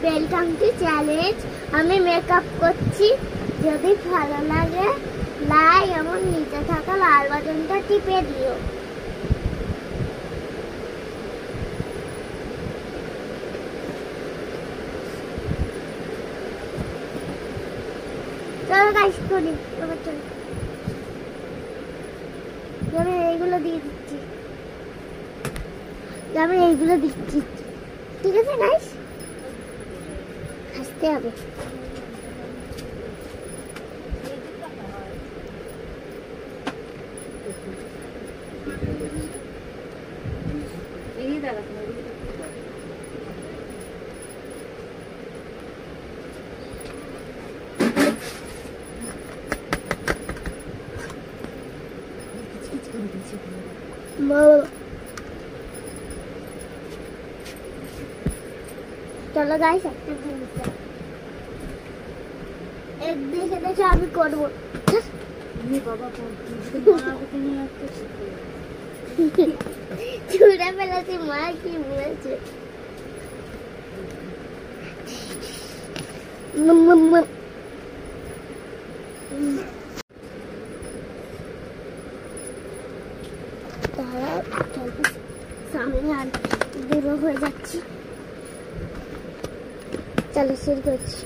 Welcome to challenge. আমি makeup করছি। যদি ভালো লাগে লাইক এবং নিচে থাকা লাল বাটনটা টিপে দিও। চলো গাইস করি এবার চলো। আমি এইগুলো দিয়ে দিচ্ছি। আমি এইগুলো দিচ্ছি, ঠিক আছে গাইস? হাসতে হবে। চলো গাইস একটা জিনিস এক দেখে দেখে আমি করবো। চুড়ে ফেলেছি, মা কি বলেছে? সামনে আর দূর হয়ে যাচ্ছি। চলো শুরু করছি।